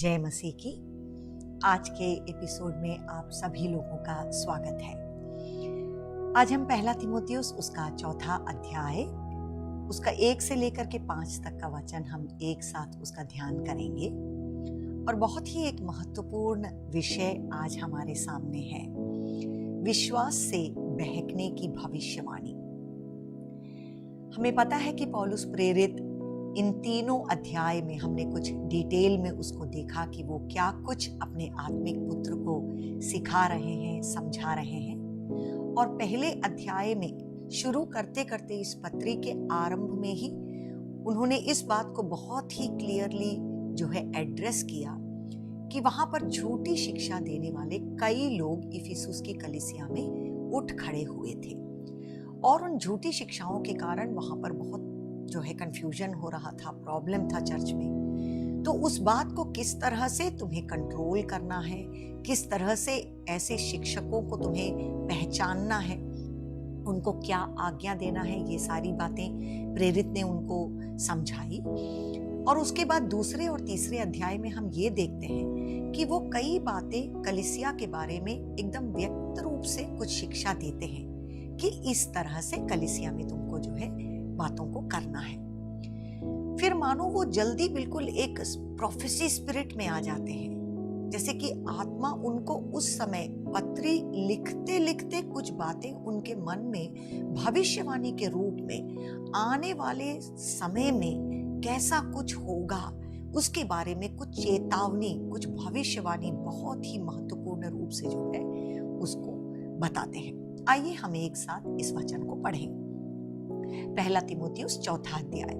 जय मसीह की। आज के एपिसोड में आप सभी लोगों का स्वागत है। आज हम पहला तीमुथियुस उसका 4 अध्याय उसका 1 से लेकर के 5 तक का वचन हम एक साथ उसका ध्यान करेंगे। और बहुत ही एक महत्वपूर्ण विषय आज हमारे सामने है, विश्वास से बहकने की भविष्यवाणी। हमें पता है कि पौलुस प्रेरित इन तीनों अध्याय में हमने कुछ डिटेल में उसको देखा कि वो क्या कुछ अपने आत्मिक पुत्र को सिखा रहे हैं, समझा रहे हैं। और पहले अध्याय में शुरू करते करते इस पत्री के आरंभ में ही उन्होंने इस बात को बहुत ही क्लियरली जो है एड्रेस किया कि वहां पर झूठी शिक्षा देने वाले कई लोग इफिसुस की कलीसिया में उठ खड़े हुए थे और उन झूठी शिक्षाओं के कारण वहां पर बहुत जो है कंफ्यूजन हो रहा था, प्रॉब्लम था चर्च में। तो उस बात को किस तरह से तुम्हें कंट्रोल करना है, किस तरह से ऐसे शिक्षकों को तुम्हें पहचानना है, उनको क्या आज्ञा देना है, ये सारी बातें प्रेरित ने उनको समझाई। और उसके बाद दूसरे और तीसरे अध्याय में हम ये देखते हैं कि वो कई बातें कलीसिया के बारे में एकदम व्यक्त रूप से कुछ शिक्षा देते हैं कि इस तरह से कलीसिया में तुमको जो है बातों को करना है। फिर मानो वो जल्दी बिल्कुल एक प्रोफेसी स्पिरिट में आ जाते हैं, जैसे कि आत्मा उनको उस समय पत्री लिखते लिखते कुछ बातें उनके मन में भविष्यवाणी के रूप में आने वाले समय में कैसा कुछ होगा उसके बारे में कुछ चेतावनी, कुछ भविष्यवाणी बहुत ही महत्वपूर्ण रूप से जो है उसको बताते हैं। आइए हम एक साथ इस वचन को पढ़ें। पहला तीमुथियुस 4 अध्याय।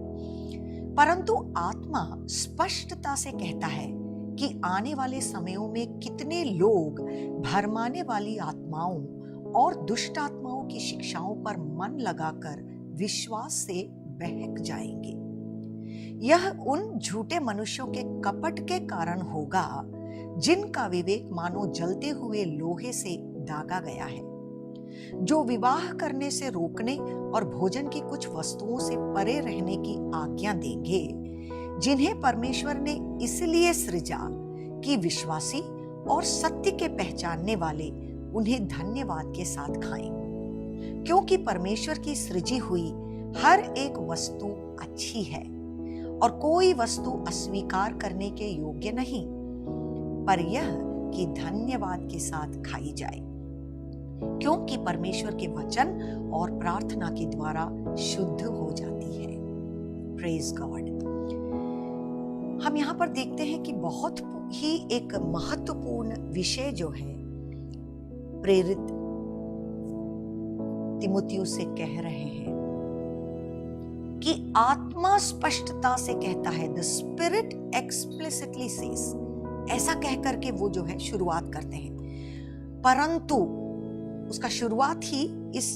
परंतु आत्मा स्पष्टता से कहता है कि आने वाले समयों में कितने लोग भरमाने वाली आत्माओं और दुष्ट आत्माओं की शिक्षाओं पर मन लगाकर विश्वास से बहक जाएंगे। यह उन झूठे मनुष्यों के कपट के कारण होगा जिनका विवेक मानो जलते हुए लोहे से दागा गया है, जो विवाह करने से रोकने और भोजन की कुछ वस्तुओं से परे रहने की आज्ञा देंगे, जिन्हें परमेश्वर ने इसलिए सृजा कि विश्वासी और सत्य के पहचानने वाले उन्हें धन्यवाद के साथ खाएं। क्योंकि परमेश्वर की सृजी हुई हर एक वस्तु अच्छी है और कोई वस्तु अस्वीकार करने के योग्य नहीं, पर यह कि धन्यवाद के साथ खाई जाए, क्योंकि परमेश्वर के वचन और प्रार्थना के द्वारा शुद्ध हो जाती है। Praise God. हम यहाँ पर देखते हैं कि बहुत ही एक महत्वपूर्ण विषय जो है प्रेरित तीमुथियुस से कह रहे हैं कि आत्मा स्पष्टता से कहता है, द स्पिरिट एक्सप्लिसिटली सेज, ऐसा कह करके वो जो है शुरुआत करते हैं। परंतु उसका शुरुआत ही इस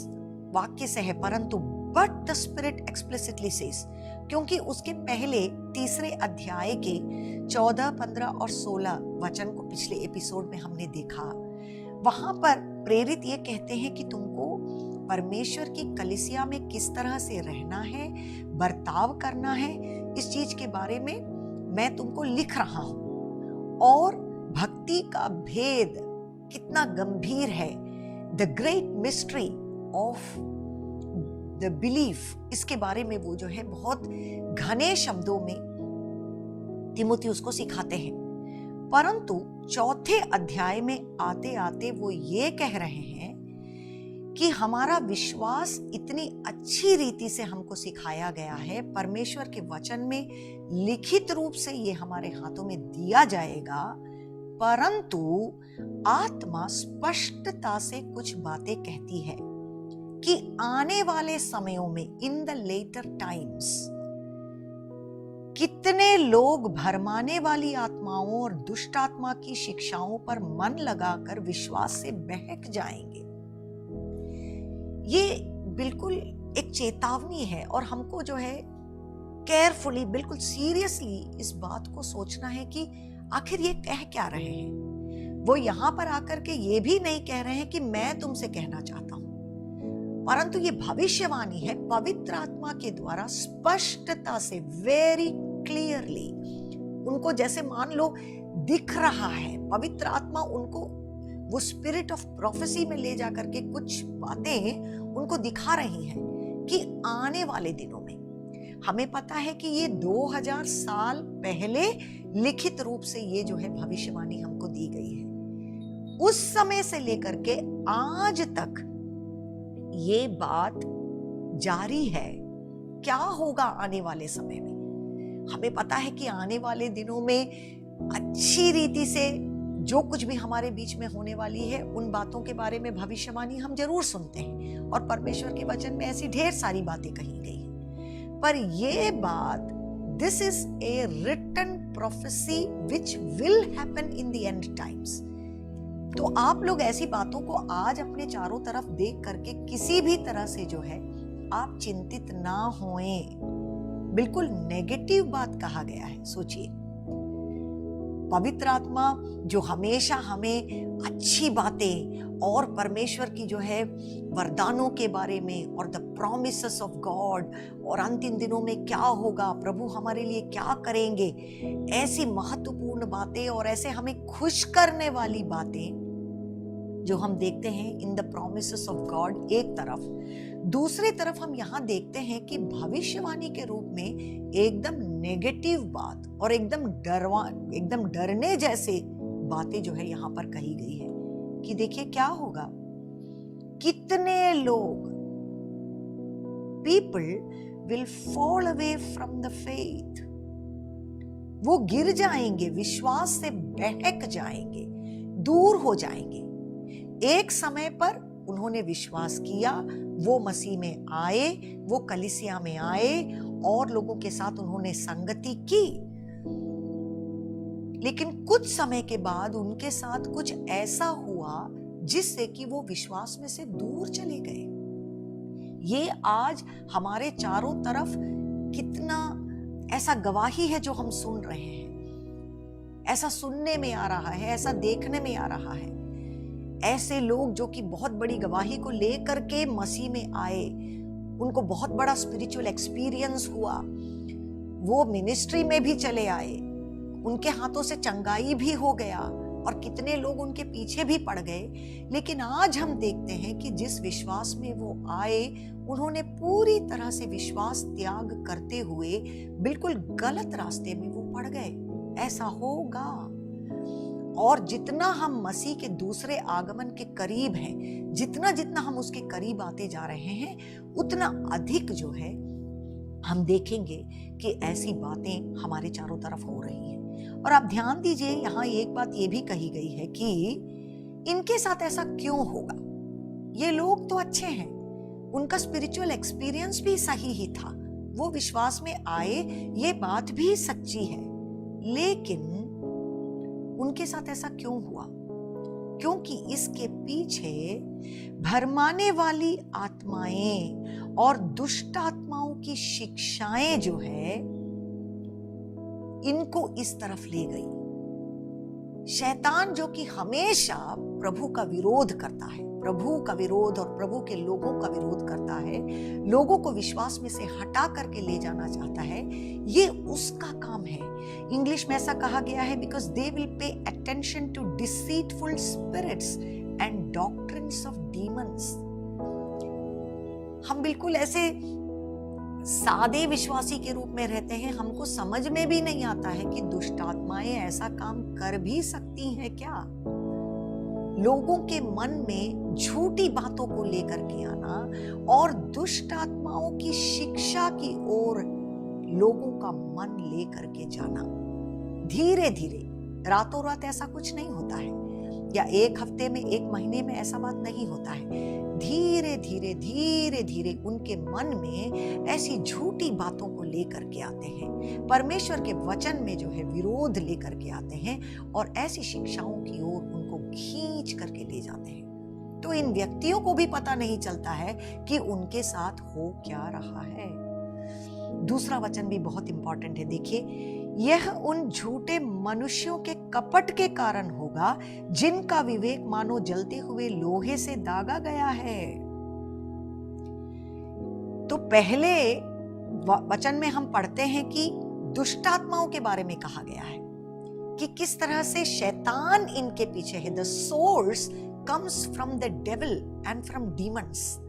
वाक्य से है, परंतु but the spirit explicitly says, क्योंकि उसके पहले तीसरे अध्याय के 14, 15 और 16 वचन को पिछले एपिसोड में हमने देखा। वहां पर प्रेरित ये कहते हैं कि तुमको परमेश्वर की कलीसिया में किस तरह से रहना है, बर्ताव करना है, इस चीज के बारे में मैं तुमको लिख रहा हूं। और भक्ति का भेद कितना गंभीर है, The great mystery of the belief, इसके बारे में वो जो है बहुत घने शब्दों में तीमुथियुस को सिखाते हैं। परंतु 4 अध्याय में आते आते वो ये कह रहे हैं कि हमारा विश्वास इतनी अच्छी रीति से हमको सिखाया गया है, परमेश्वर के वचन में लिखित रूप से ये हमारे हाथों में दिया जाएगा, परंतु आत्मा स्पष्टता से कुछ बातें कहती है कि आने वाले समयों में, इन द लेटर टाइम्स, कितने लोग भरमाने वाली आत्माओं और दुष्ट आत्मा की शिक्षाओं पर मन लगाकर विश्वास से बहक जाएंगे। ये बिल्कुल एक चेतावनी है और हमको जो है केयरफुली, बिल्कुल सीरियसली इस बात को सोचना है कि आखिर ये कह क्या रहे हैं। वो यहां पर आकर के ये भी नहीं कह रहे हैं कि मैं तुमसे कहना चाहता हूं, परंतु ये भविष्यवाणी है पवित्र आत्मा के द्वारा स्पष्टता से, वेरी क्लियरली उनको जैसे मान लो दिख रहा है, पवित्र आत्मा उनको वो स्पिरिट ऑफ प्रोफेसी में ले जाकर के कुछ बातें उनको दिखा रही हैं कि आने वाले दिनों में, हमें पता है कि ये 2000 साल पहले लिखित रूप से ये जो है भविष्यवाणी हमको दी गई है। उस समय से लेकर के आज तक ये बात जारी है। क्या होगा आने वाले समय में? हमें पता है कि आने वाले दिनों में अच्छी रीति से जो कुछ भी हमारे बीच में होने वाली है, उन बातों के बारे में भविष्यवाणी हम जरूर सुनते हैं और परमेश्वर के वचन में ऐसी ढेर सारी बातें कही गई हैं। पर ये बात, this is a written prophecy which will happen in the end times. तो आप लोग ऐसी बातों को आज अपने चारों तरफ देख करके किसी भी तरह से जो है आप चिंतित ना होएं। बिल्कुल नेगेटिव बात कहा गया है। सोचिए, पवित्र आत्मा जो हमेशा हमें अच्छी बातें और परमेश्वर की जो है वरदानों के बारे में और द प्रॉमिसेस ऑफ गॉड और अंतिम दिनों में क्या होगा, प्रभु हमारे लिए क्या करेंगे, ऐसी महत्वपूर्ण बातें और ऐसे हमें खुश करने वाली बातें जो हम देखते हैं in the promises of God एक तरफ, दूसरी तरफ हम यहाँ देखते हैं कि भविष्यवाणी के रूप में एकदम नेगेटिव बात और एकदम डरने जैसे बातें जो है यहाँ पर कही गई है कि देखिए क्या होगा। कितने लोग, people will fall away from the faith, वो गिर जाएंगे, विश्वास से बहक जाएंगे, दूर हो जाएंगे। एक समय पर उन्होंने विश्वास किया, वो मसीह में आए, वो कलीसिया में आए और लोगों के साथ उन्होंने संगति की, लेकिन कुछ समय के बाद उनके साथ कुछ ऐसा हुआ जिससे कि वो विश्वास में से दूर चले गए। ये आज हमारे चारों तरफ कितना ऐसा गवाही है जो हम सुन रहे हैं, ऐसा सुनने में आ रहा है, ऐसा देखने में आ रहा है। ऐसे लोग जो कि बहुत बड़ी गवाही को लेकर के मसीह में आए, उनको बहुत बड़ा स्पिरिचुअल एक्सपीरियंस हुआ, वो मिनिस्ट्री में भी चले आए, उनके हाथों से चंगाई भी हो गया और कितने लोग उनके पीछे भी पड़ गए। लेकिन आज हम देखते हैं कि जिस विश्वास में वो आए, उन्होंने पूरी तरह से विश्वास त्याग करते हुए बिल्कुल गलत रास्ते में वो पड़ गए। ऐसा होगा। और जितना हम मसीह के दूसरे आगमन के करीब हैं, जितना जितना हम उसके करीब आते जा रहे हैं, उतना अधिक जो है हम देखेंगे कि ऐसी बातें हमारे चारों तरफ हो रही हैं। और आप ध्यान दीजिए, यहाँ एक बात ये भी कही गई है कि इनके साथ ऐसा क्यों होगा। ये लोग तो अच्छे हैं, उनका स्पिरिचुअल एक्सपीरियंस भी सही ही था, वो विश्वास में आए, ये बात भी सच्ची है, लेकिन उनके साथ ऐसा क्यों हुआ? क्योंकि इसके पीछे भरमाने वाली आत्माएं और दुष्ट आत्माओं की शिक्षाएं जो है, इनको इस तरफ ले गई। शैतान जो कि हमेशा प्रभु का विरोध करता है, प्रभु का विरोध और प्रभु के लोगों का विरोध करता है, लोगों को विश्वास में से हटा करके ले जाना चाहता है, ये उसका काम है। इंग्लिश में ऐसा कहा गया है, because they will pay attention to deceitful spirits and doctrines of demons. हम बिल्कुल ऐसे सादे विश्वासी के रूप में रहते हैं, हमको समझ में भी नहीं आता है कि दुष्ट आत्माएं ऐसा काम कर भी सकती हैं क्या। लोगों के मन में झूठी बातों को लेकर के आना और दुष्ट आत्माओं की शिक्षा की ओर लोगों का मन लेकर के जाना, धीरे धीरे, रातों रात ऐसा कुछ नहीं होता है, या एक हफ्ते में, एक महीने में ऐसा बात नहीं होता है। धीरे धीरे धीरे धीरे उनके मन में ऐसी झूठी बातों को लेकर के आते हैं, परमेश्वर के वचन में जो है विरोध लेकर के आते हैं और ऐसी शिक्षाओं की ओर उनको खींच करके ले जाते हैं। तो इन व्यक्तियों को भी पता नहीं चलता है कि उनके साथ हो क्या रहा है। दूसरा वचन भी बहुत इंपॉर्टेंट है, देखिए, यह उन झूठे मनुष्यों के कपट के कारण होगा जिनका विवेक मानो जलते हुए लोहे से दागा गया है। तो पहले वचन में हम पढ़ते हैं कि दुष्ट आत्माओं के बारे में कहा गया है कि किस तरह से शैतान इनके पीछे है। The source comes from the devil and from demons.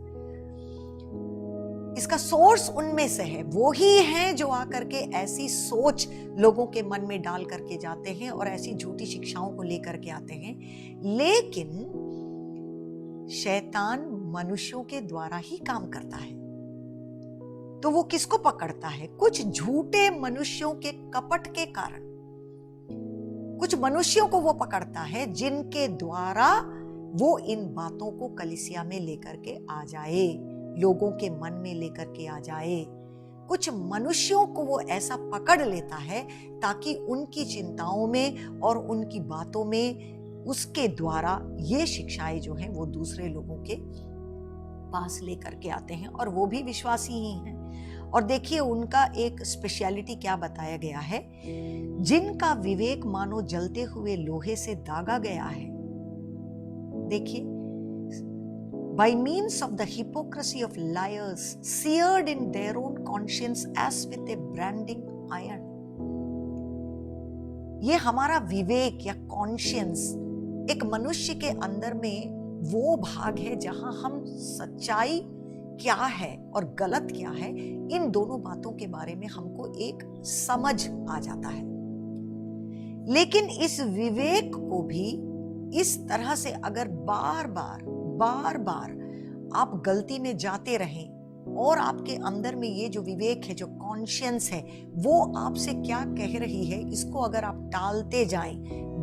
इसका सोर्स उनमें से है, वो ही है जो आकर के ऐसी सोच लोगों के मन में डाल करके जाते हैं और ऐसी झूठी शिक्षाओं को लेकर के आते हैं। लेकिन शैतान मनुष्यों के द्वारा ही काम करता है। तो वो किसको पकड़ता है? कुछ झूठे मनुष्यों के कपट के कारण कुछ मनुष्यों को वो पकड़ता है, जिनके द्वारा वो इन बातों को कलीसिया में लेकर के आ जाए, लोगों के मन में लेकर के आ जाए। कुछ मनुष्यों को वो ऐसा पकड़ लेता है ताकि उनकी चिंताओं में और उनकी बातों में उसके द्वारा ये शिक्षाएं जो हैं वो दूसरे लोगों के पास लेकर के आते हैं, और वो भी विश्वासी ही हैं। और देखिए उनका एक स्पेशलिटी क्या बताया गया है, जिनका विवेक मानो जलते हुए लोहे से दागा गया है। देखिए, by means of the hypocrisy of liars seared in their own conscience as with a branding iron। ये हमारा विवेक या कॉन्शियंस एक मनुष्य के अंदर में वो भाग है जहां हम सच्चाई क्या है और गलत क्या है, इन दोनों बातों के बारे में हमको एक समझ आ जाता है। लेकिन इस विवेक को भी इस तरह से अगर बार बार आप गलती में जाते रहें और आपके अंदर में ये जो विवेक है, जो कॉन्शियंस है, वो आपसे क्या कह रही है, इसको अगर आप टालते जाएं,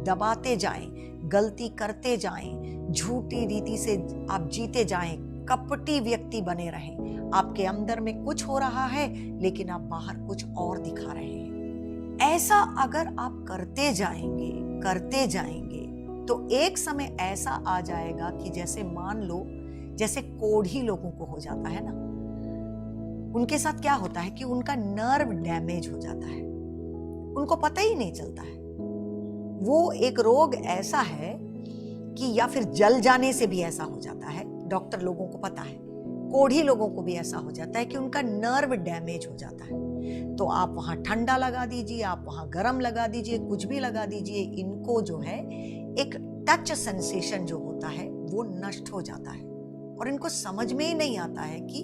दबाते जाएं, गलती करते जाएं, झूठी रीति से आप जीते जाएं, कपटी व्यक्ति बने रहें, आपके अंदर में कुछ हो रहा है लेकिन आप बाहर कुछ और दिखा रहे हैं, ऐसा अगर आप करते जाएंगे तो एक समय ऐसा आ जाएगा कि जैसे मान लो जैसे कोढ़ी लोगों को हो जाता है ना, उनके साथ क्या होता है कि उनका नर्व डैमेज हो जाता है, उनको पता ही नहीं चलता है। वो एक रोग ऐसा है कि या फिर जल जाने से भी ऐसा हो जाता है, डॉक्टर लोगों को पता है। कोढ़ी लोगों को भी ऐसा हो जाता है कि उनका नर्व डैमेज हो जाता है। तो आप वहां ठंडा लगा दीजिए, आप वहां गर्म लगा दीजिए, कुछ भी लगा दीजिए, इनको जो है एक टच सेंसेशन जो होता है वो नष्ट हो जाता है और इनको समझ में ही नहीं आता है कि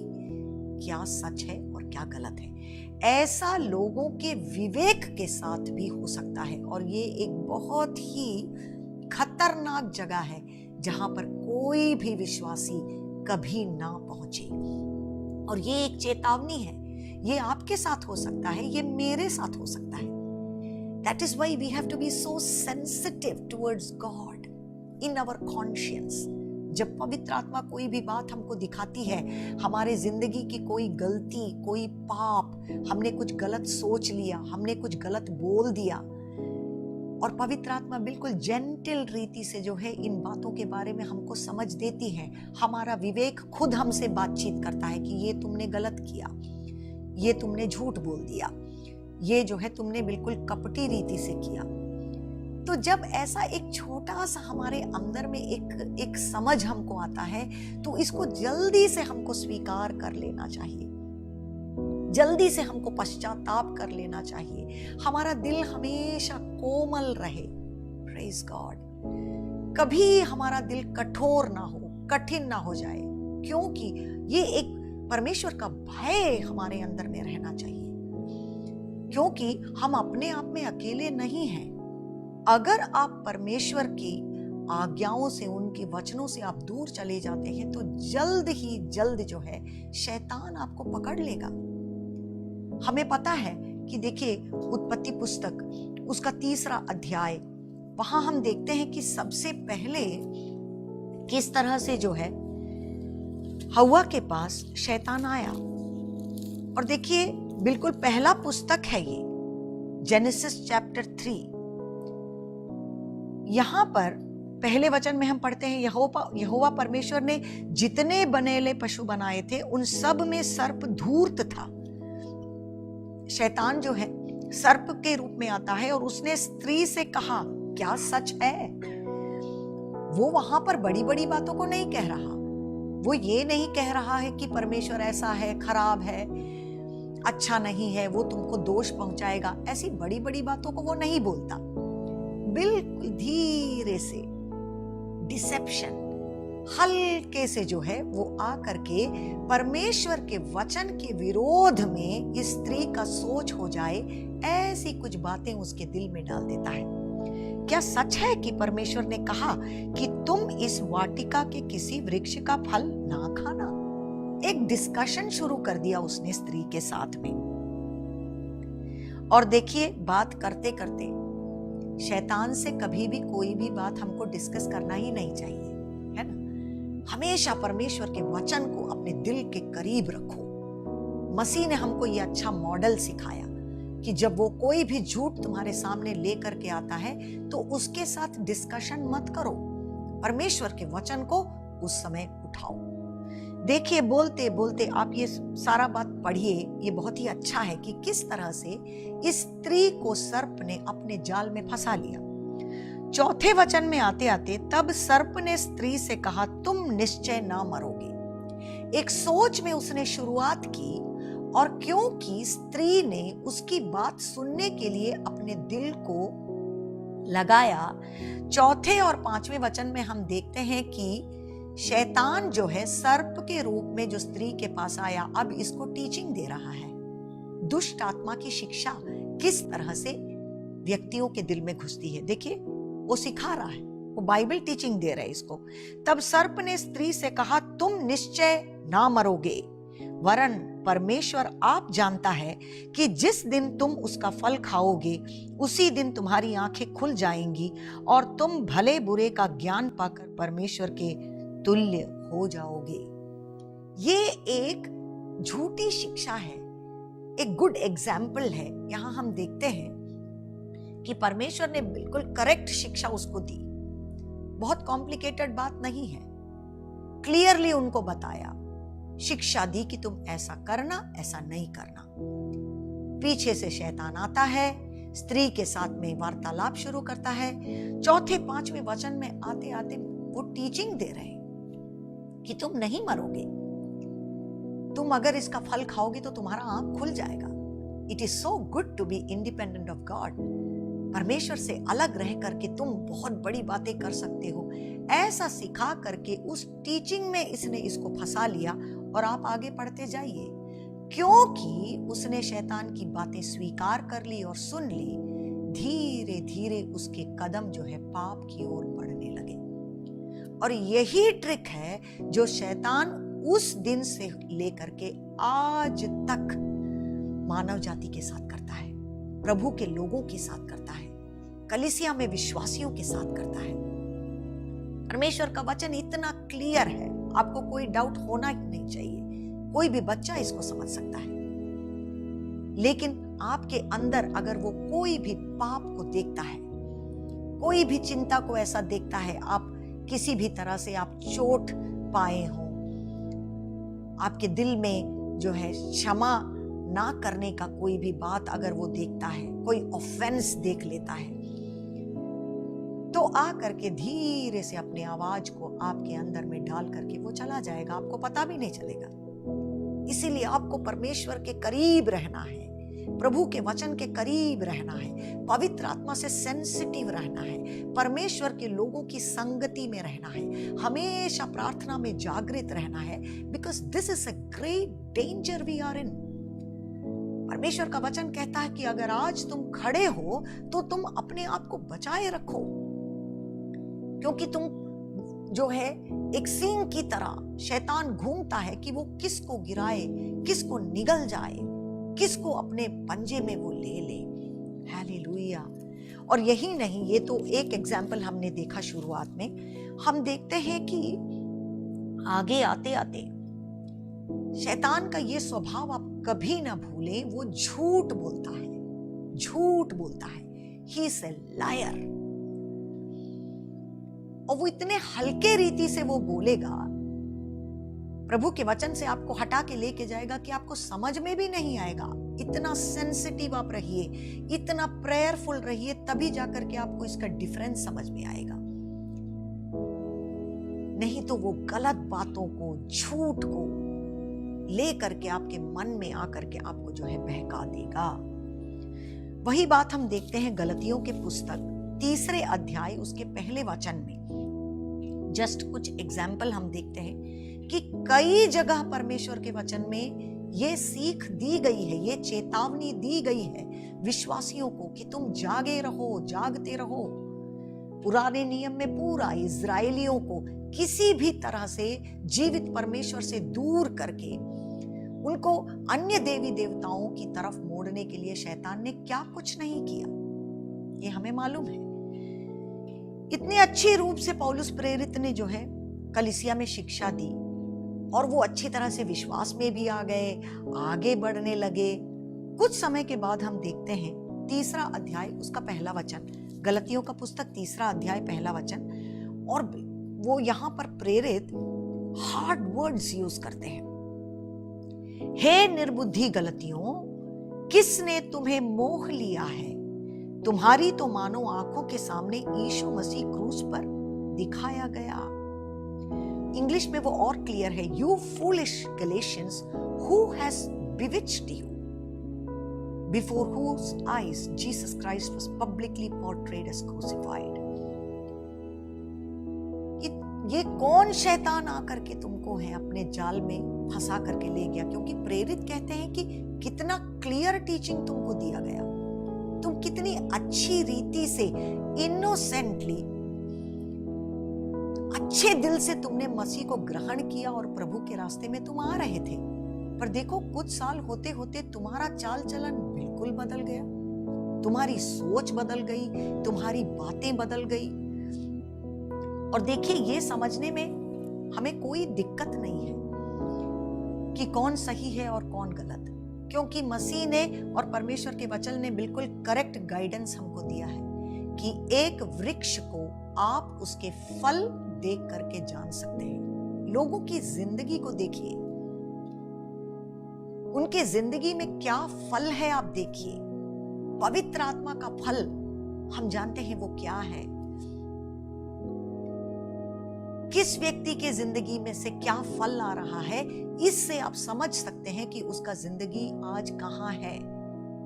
क्या सच है और क्या गलत है। ऐसा लोगों के विवेक के साथ भी हो सकता है और ये एक बहुत ही खतरनाक जगह है जहां पर कोई भी विश्वासी कभी ना पहुंचे। और ये एक चेतावनी है, ये आपके साथ हो सकता है, ये मेरे साथ हो सकता है। That is why we have to be so sensitive towards God in our conscience। जब पवित्र आत्मा कोई भी बात हमको दिखाती है, हमारे जिंदगी की कोई गलती, कोई पाप, हमने कुछ गलत सोच लिया, हमने कुछ गलत बोल दिया, और पवित्र आत्मा बिल्कुल जेंटल रीति से जो है इन बातों के बारे में हमको समझ देती है। हमारा विवेक खुद हमसे बातचीत करता है कि ये तुमने गलत किया, ये तुमने झूठ बोल दिया, ये जो है तुमने बिल्कुल कपटी रीति से किया। तो जब ऐसा एक छोटा सा हमारे अंदर में एक समझ हमको आता है, तो इसको जल्दी से हमको स्वीकार कर लेना चाहिए, जल्दी से हमको पश्चाताप कर लेना चाहिए। हमारा दिल हमेशा कोमल रहे, प्रेज गॉड। कभी हमारा दिल कठोर ना हो, कठिन ना हो जाए, क्योंकि ये एक परमेश्वर का भय हमारे अंदर में रहना चाहिए, क्योंकि हम अपने आप में अकेले नहीं हैं। अगर आप परमेश्वर की आज्ञाओं से, उनके वचनों से आप दूर चले जाते हैं तो जल्द ही जल्द जो है शैतान आपको पकड़ लेगा। हमें पता है कि देखिए उत्पत्ति पुस्तक उसका 3 अध्याय, वहां हम देखते हैं कि सबसे पहले किस तरह से जो है हव्वा के पास शैतान आया। और देखिए बिल्कुल पहला पुस्तक है ये, जेनेसिस चैप्टर 3। यहां पर पहले वचन में हम पढ़ते हैं, यहोवा परमेश्वर ने जितने बनेले पशु बनाए थे उन सब में सर्प धूर्त था। शैतान जो है सर्प के रूप में आता है और उसने स्त्री से कहा, क्या सच है? वो वहां पर बड़ी बड़ी बातों को नहीं कह रहा, वो ये नहीं कह रहा है कि परमेश्वर ऐसा है, खराब है, अच्छा नहीं है, वो तुमको दोष पहुंचाएगा, ऐसी बड़ी बड़ी बातों को वो नहीं बोलता। बिल्कुल धीरे से डिसेप्शन हल्के से जो है वो आ करके परमेश्वर के वचन के विरोध में इस स्त्री का सोच हो जाए, ऐसी कुछ बातें उसके दिल में डाल देता है। क्या सच है कि परमेश्वर ने कहा कि तुम इस वाटिका के किसी वृक्ष का फल ना खाना? एक डिस्कशन शुरू कर दिया उसने स्त्री के साथ में। और देखिए, बात करते करते शैतान से कभी भी कोई भी बात हमको डिस्कस करना ही नहीं चाहिए, है ना। हमेशा परमेश्वर के वचन को अपने दिल के करीब रखो। मसीह ने हमको ये अच्छा मॉडल सिखाया कि जब वो कोई भी झूठ तुम्हारे सामने लेकर के आता है तो उसके साथ डिस्कशन मत करो, परमेश्वर के वचन को उस समय उठाओ। देखिए, बोलते बोलते आप ये सारा बात पढ़िए, ये बहुत ही अच्छा है कि किस तरह से इस स्त्री को सर्प ने अपने जाल में फंसा लिया। चौथे वचन में आते आते, तब सर्प ने स्त्री से कहा, तुम निश्चय ना मरोगे। एक सोच में उसने शुरुआत की, और क्योंकि स्त्री ने उसकी बात सुनने के लिए अपने दिल को लगाया, चौथे और पांचवें वचन में हम देखते हैं कि शैतान जो है सर्प के रूप में जो स्त्री के पास आया, अब इसको टीचिंग दे रहा है। दुष्ट आत्मा की शिक्षा किस तरह से व्यक्तियों के दिल में घुसती है, देखिए वो सिखा रहा है, वो बाइबल टीचिंग दे रहा है इसको। तब सर्प ने स्त्री से कहा, तुम निश्चय ना मरोगे, वरन परमेश्वर आप जानता है कि जिस दिन तुम उसका फल खाओगे उसी दिन तुम्हारी आंखें खुल जाएंगी और तुम भले बुरे का ज्ञान पाकर परमेश्वर के तुल्य हो जाओगे। ये एक झूठी शिक्षा है, एक गुड एग्जाम्पल है। यहां हम देखते हैं कि परमेश्वर ने बिल्कुल करेक्ट शिक्षा उसको दी। बहुत कॉम्प्लिकेटेड बात नहीं है, क्लियरली उनको बताया, शिक्षा दी कि तुम ऐसा करना, ऐसा नहीं करना। पीछे से शैतान आता है, स्त्री के साथ में वार्तालाप शुरू करता है। चौथे पांचवें वचन में आते आते वो टीचिंग दे रहे कि तुम नहीं मरोगे, तुम अगर इसका फल खाओगे तो तुम्हारा आंख खुल जाएगा। It is so good to be independent of God. परमेश्वर से अलग रह करके तुम बहुत बड़ी बातें कर सकते हो, ऐसा सिखा करके उस टीचिंग में इसने इसको फंसा लिया। और आप आगे पढ़ते जाइए, क्योंकि उसने शैतान की बातें स्वीकार कर ली और सुन ली, धीरे धीरे उसके कदम जो है पाप की ओर बढ़ने लगे। और यही ट्रिक है जो शैतान उस दिन से लेकर के आज तक मानव जाति के साथ करता है, प्रभु के लोगों के साथ करता है, कलीसिया में विश्वासियों के साथ करता है। परमेश्वर का वचन इतना क्लियर है, आपको कोई डाउट होना ही नहीं चाहिए, कोई भी बच्चा इसको समझ सकता है। लेकिन आपके अंदर अगर वो कोई भी पाप को देखता है, कोई भी चिंता को ऐसा देखता है, आप किसी भी तरह से आप चोट पाए हो, आपके दिल में जो है क्षमा ना करने का कोई भी बात अगर वो देखता है, कोई ऑफेंस देख लेता है, तो आ करके धीरे से अपने आवाज को आपके अंदर में डाल करके वो चला जाएगा, आपको पता भी नहीं चलेगा। इसीलिए आपको परमेश्वर के करीब रहना है, प्रभु के वचन के करीब रहना है, पवित्र आत्मा से सेंसिटिव रहना है, परमेश्वर के लोगों की संगति में रहना है, हमेशा प्रार्थना में जागृत रहना है, because this is a great danger we are in. परमेश्वर का वचन कहता है कि अगर आज तुम खड़े हो तो तुम अपने आप को बचाए रखो, क्योंकि तुम जो है एक सींग की तरह शैतान घूमता है कि वो किसको गिराए, किसको निगल जाए, किसको अपने पंजे में वो ले ले। हालेलुया। और यही नहीं, ये तो एक एग्जाम्पल हमने देखा शुरुआत में। हम देखते हैं कि आगे आते आते शैतान का ये स्वभाव आप कभी ना भूलें, वो झूठ बोलता है, झूठ बोलता है। He is a liar. और वो इतने हल्के रीति से वो बोलेगा, प्रभु के वचन से आपको हटा के लेके जाएगा कि आपको समझ में भी नहीं आएगा। इतना सेंसिटिव आप रहिए, इतना प्रेयरफुल रहिए, तभी जाकर के आपको इसका डिफरेंस समझ में आएगा। नहीं तो वो गलत बातों को, झूठ को ले करके आपके मन में आकर के आपको जो है बहका देगा। वही बात हम देखते हैं गलतियों के पुस्तक तीसरे अध्याय उसके पहले वचन में जस्ट कुछ एग्जाम्पल हम देखते हैं कि कई जगह परमेश्वर के वचन में ये सीख दी गई है, ये चेतावनी दी गई है विश्वासियों को कि तुम जागे रहो, जागते रहो। पुराने नियम में पूरा इजरायलियों को किसी भी तरह से जीवित परमेश्वर से दूर करके उनको अन्य देवी देवताओं की तरफ मोड़ने के लिए शैतान ने क्या कुछ नहीं किया, ये हमें मालूम है। इतनी अच्छी रूप से पौलुस प्रेरित ने जो है कलीसिया में शिक्षा दी और वो अच्छी तरह से विश्वास में भी आ गए, आगे बढ़ने लगे। कुछ समय के बाद हम देखते हैं तीसरा अध्याय उसका पहला वचन, गलतियों का पुस्तक तीसरा अध्याय पहला वचन, और वो यहां पर प्रेरित हार्ड वर्ड्स यूज करते हैं। हे निर्बुद्धि गलतियों, किसने तुम्हें मोह लिया है? तुम्हारी तो मानो आंखों के सामने यीशु मसीह क्रूस पर दिखाया गया। इंग्लिश में वो और क्लियर है, you foolish Galatians, who has bewitched you, before whose eyes Jesus Christ was publicly portrayed as crucified. ये कौन शैतान आकर के तुमको है अपने जाल में फंसा करके ले गया? क्योंकि प्रेरित कहते हैं कि कितना क्लियर टीचिंग तुमको दिया गया, तुम कितनी अच्छी रीति से इनोसेंटली अच्छे दिल से तुमने मसीह को ग्रहण किया और प्रभु के रास्ते में तुम आ रहे थे, पर देखो कुछ साल होते होते तुम्हारा चाल चलन बिल्कुल बदल गया, तुम्हारी सोच बदल गई, तुम्हारी बातें बदल गई। और देखिए, ये समझने में हमें कोई दिक्कत नहीं है कि कौन सही है और कौन गलत, क्योंकि मसीह ने और परमेश्वर के वचन ने बिल्कुल करेक्ट गाइडेंस हमको दिया है कि एक वृक्ष को आप उसके फल देख करके जान सकते हैं। लोगों की जिंदगी को देखिए, उनके जिंदगी में क्या फल है आप देखिए। पवित्र आत्मा का फल हम जानते हैं वो क्या है। किस व्यक्ति के जिंदगी में से क्या फल आ रहा है, इससे आप समझ सकते हैं कि उसका जिंदगी आज कहां है।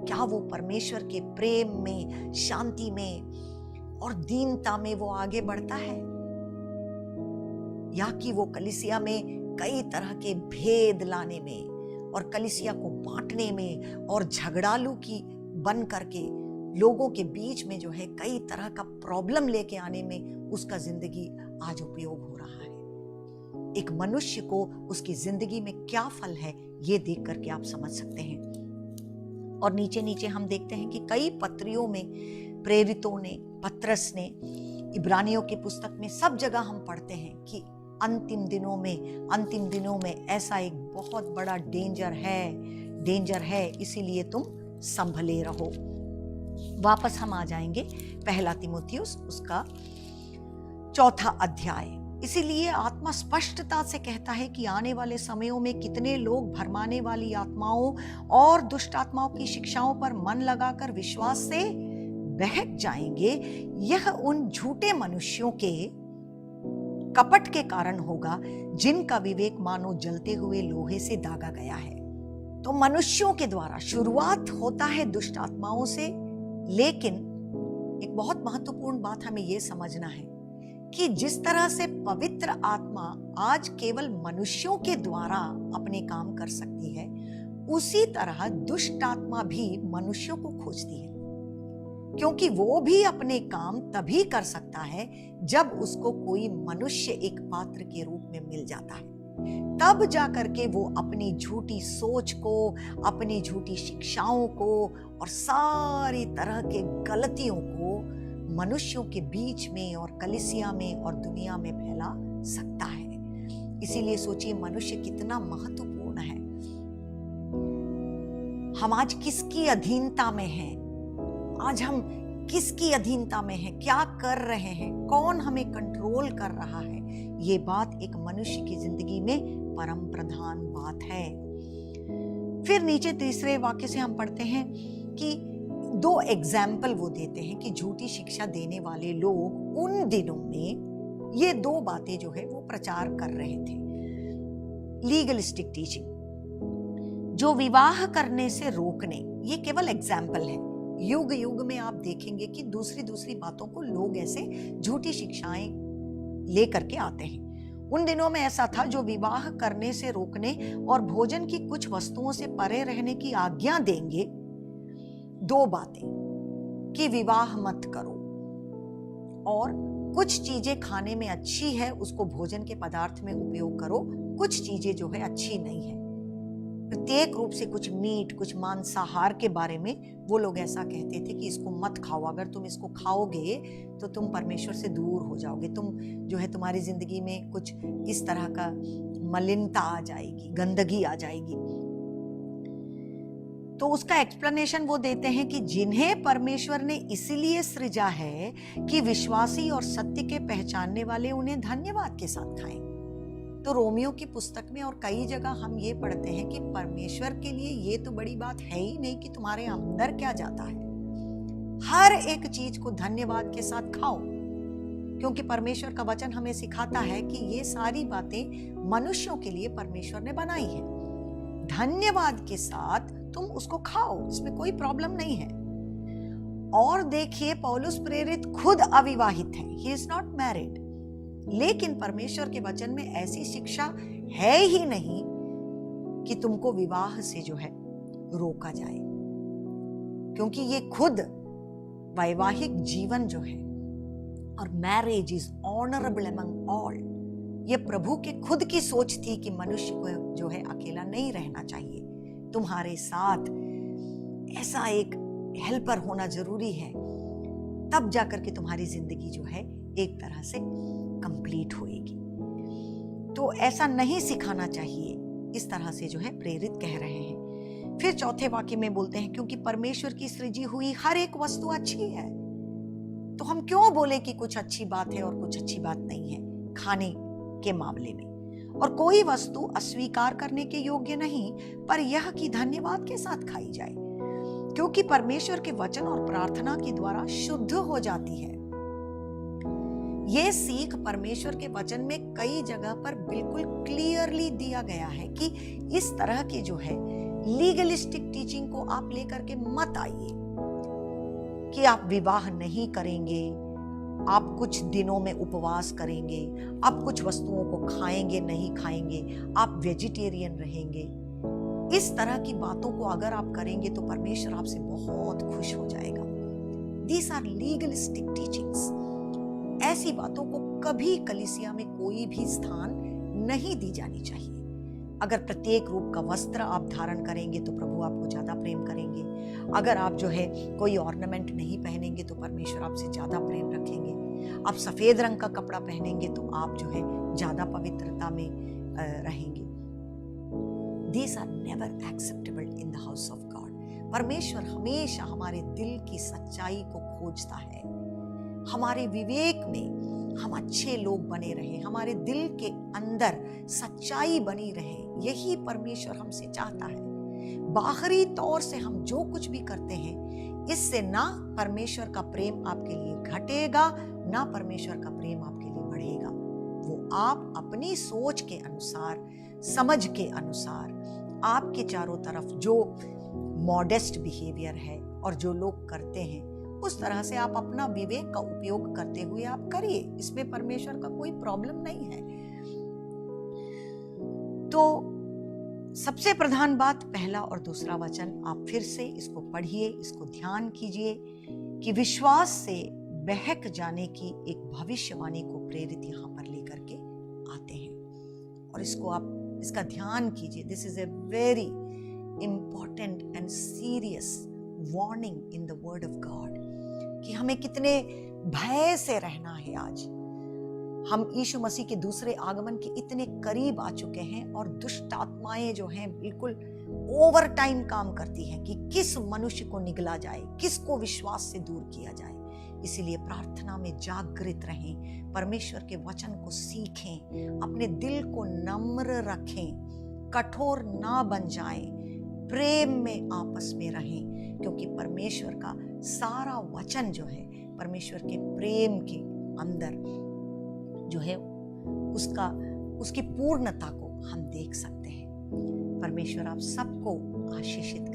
क्या वो परमेश्वर के प्रेम में, शांति में और दीनता में वो आगे बढ़ता है, या कि वो कलीसिया में कई तरह के भेद लाने में और कलीसिया को बांटने में और झगड़ालू की बन करके लोगों के बीच में जो है कई तरह का प्रॉब्लम लेके आने में उसका जिंदगी आज उपयोग हो रहा है। एक मनुष्य को उसकी जिंदगी में क्या फल है ये देख करके आप समझ सकते हैं। और नीचे नीचे हम देखते हैं कि कई पत्रियों में प्रेरितों ने, पत्रस ने, इब्रानियों की पुस्तक में, सब जगह हम पढ़ते हैं कि अंतिम दिनों में ऐसा एक बहुत बड़ा डेंजर है, इसीलिए तुम संभले रहो। वापस हम आ जाएंगे पहला तीमुथियुस उसका चौथा अध्याय। इसीलिए आत्मा स्पष्टता से कहता है कि आने वाले समयों में कितने लोग भरमाने वाली आत्माओं और दुष्ट आत्माओं की शिक्षाओं पर मन लगाकर विश्वास से बहक जाएंगे। यह उन झूठे मनुष्यों के कपट के कारण होगा जिनका विवेक मानो जलते हुए लोहे से दागा गया है। तो मनुष्यों के द्वारा शुरुआत होता है दुष्ट आत्माओं से, लेकिन एक बहुत महत्वपूर्ण बात हमें यह समझना है कि जिस तरह से पवित्र आत्मा आज केवल मनुष्यों के द्वारा अपने काम कर सकती है, उसी तरह दुष्ट आत्मा भी मनुष्यों को खोजती है, क्योंकि वो भी अपने काम तभी कर सकता है जब उसको कोई मनुष्य एक पात्र के रूप में मिल जाता है। तब जाकर के वो अपनी झूठी सोच को, अपनी झूठी शिक्षाओं को और सारी तरह के गलतियों को मनुष्यों के बीच में और कलीसिया में और दुनिया में फैला सकता है। इसीलिए सोचिए मनुष्य कितना महत्वपूर्ण है। हम आज किसकी अधीनता में हैं? आज हम किसकी अधीनता में हैं? क्या कर रहे हैं? कौन हमें कंट्रोल कर रहा है? ये बात एक मनुष्य की जिंदगी में परम प्रधान बात है। फिर नीचे तीसरे वाक्य से हम पढ़ते हैं कि दो एग्जाम्पल वो देते हैं कि झूठी शिक्षा देने वाले लोग उन दिनों में ये दो बातें जो है वो प्रचार कर रहे थे। लीगलिस्टिक टीचिंग, जो विवाह करने से रोकने, ये केवल एग्जाम्पल है, युग युग में आप देखेंगे कि दूसरी दूसरी बातों को लोग ऐसे झूठी शिक्षाएं लेकर के आते हैं। उन दिनों में ऐसा था, जो विवाह करने से रोकने और भोजन की कुछ वस्तुओं से परे रहने की आज्ञा देंगे। दो बातें कि विवाह मत करो और कुछ चीजें खाने में अच्छी है उसको भोजन के पदार्थ में उपयोग करो, कुछ चीजें जो है अच्छी नहीं है। प्रत्येक रूप से कुछ मीट, कुछ मांसाहार के बारे में वो लोग ऐसा कहते थे कि इसको मत खाओ, अगर तुम इसको खाओगे तो तुम परमेश्वर से दूर हो जाओगे, तुम जो है तुम्हारी जिंदगी में कुछ इस तरह का मलिनता आ जाएगी, गंदगी आ जाएगी। तो उसका एक्सप्लेनेशन वो देते हैं कि जिन्हें परमेश्वर ने इसीलिए सृजा है कि विश्वासी और सत्य के पहचानने वाले उन्हें धन्यवाद के साथ खाएं। तो रोमियो की पुस्तक में और कई जगह हम ये पढ़ते हैं कि परमेश्वर के लिए ये तो बड़ी बात है ही नहीं कि तुम्हारे अंदर क्या जाता है, हर एक चीज को धन्यवाद के साथ खाओ, क्योंकि परमेश्वर का वचन हमें सिखाता है कि ये सारी बातें मनुष्यों के लिए परमेश्वर ने बनाई है। धन्यवाद के साथ तुम उसको खाओ, इसमें कोई प्रॉब्लम नहीं है। और देखिए, पौलुस प्रेरित खुद अविवाहित है, ही इज नॉट मैरिड, लेकिन परमेश्वर के वचन में ऐसी शिक्षा है ही नहीं कि तुमको विवाह से जो है रोका जाए, क्योंकि ये खुद वैवाहिक जीवन जो है और marriage is honourable among all, ये प्रभु के खुद की सोच थी कि मनुष्य को जो है अकेला नहीं रहना चाहिए, तुम्हारे साथ ऐसा एक हेल्पर होना जरूरी है, तब जाकर के तुम्हारी जिंदगी जो है एक तरह से कंप्लीट होएगी। तो ऐसा नहीं सिखाना चाहिए, इस तरह से जो है प्रेरित कह रहे हैं। फिर चौथे वाक्य में बोलते हैं, क्योंकि परमेश्वर की सृजी हुई हर एक वस्तु अच्छी है। तो हम क्यों बोले कि कुछ अच्छी बात है और कुछ अच्छी बात नहीं है खाने के मामले में, और कोई वस्तु अस्वीकार करने के योग्य नहीं, पर यह कि धन्यवाद के साथ खाई जाए, क्योंकि परमेश्वर के वचन और प्रार्थना के द्वारा शुद्ध हो जाती है। ये सीख परमेश्वर के वचन में कई जगह पर बिल्कुल क्लियरली दिया गया है कि इस तरह की जो है लीगलिस्टिक टीचिंग को आप लेकर के मत आइए कि आप विवाह नहीं करेंगे, आप कुछ दिनों में उपवास करेंगे, आप कुछ वस्तुओं को खाएंगे नहीं खाएंगे, आप वेजिटेरियन रहेंगे। इस तरह की बातों को अगर आप करेंगे तो परमेश्वर आपसे बहुत खुश हो जाएगा। These are legalistic teachings। ऐसी बातों को कभी कलीसिया में कोई भी स्थान नहीं दी जानी चाहिए। अगर प्रत्येक रूप का वस्त्र आप धारण करेंगे तो प्रभु आपको ज्यादा प्रेम करेंगे। अगर आप जो है कोई ऑर्नामेंट नहीं पहनेंगे तो परमेश्वर आपसे ज्यादा प्रेम रखेंगे। आप सफेद रंग का कपड़ा पहनेंगे तो आप जो है ज्यादा पवित्रता में रहेंगे। These are never acceptable in the house of God। परमेश्वर हमेशा हमारे दिल की सच्चाई को खोजता है। हमारे विवेक में हम अच्छे लोग बने रहे, हमारे दिल के अंदर सच्चाई बनी रहे, यही परमेश्वर हमसे चाहता है। बाहरी तौर से हम जो कुछ भी करते हैं, इससे ना परमेश्वर का प्रेम आपके लिए घटेगा, ना परमेश्वर का प्रेम आपके लिए बढ़ेगा। वो आप अपनी सोच के अनुसार, समझ के अनुसार, आपके चारों तरफ जो मॉडेस्ट बिहेवियर है और जो लोग करते हैं, उस तरह से आप अपना विवेक का उपयोग करते हुए आप करिए। इसमें परमेश्वर का कोई प्रॉब्लम नहीं है। तो सबसे प्रधान बात, पहला और दूसरा वचन आप फिर से इसको पढ़िए, इसको ध्यान कीजिए कि विश्वास से बहक जाने की एक भविष्यवाणी को प्रेरित यहाँ पर लेकर के आते हैं, और इसको आप इसका ध्यान कीजिए। This is a very important and serious warning in the word of God कि हमें कितने भय से रहना है। आज हम यीशु मसीह के दूसरे आगमन के इतने करीब आ चुके हैं और दुष्ट आत्माएं जो हैं बिल्कुल ओवर टाइम काम करती हैं कि किस मनुष्य को निगला जाए, किसको विश्वास से दूर किया जाए। इसीलिए प्रार्थना में जागृत रहें, परमेश्वर के वचन को सीखें, अपने दिल को नम्र रखें, कठोर ना बन जाएं, प्रेम में आपस में रहें, क्योंकि परमेश्वर का सारा वचन जो है परमेश्वर के प्रेम के अंदर जो है उसकी पूर्णता को हम देख सकते हैं। परमेश्वर आप सबको आशीषित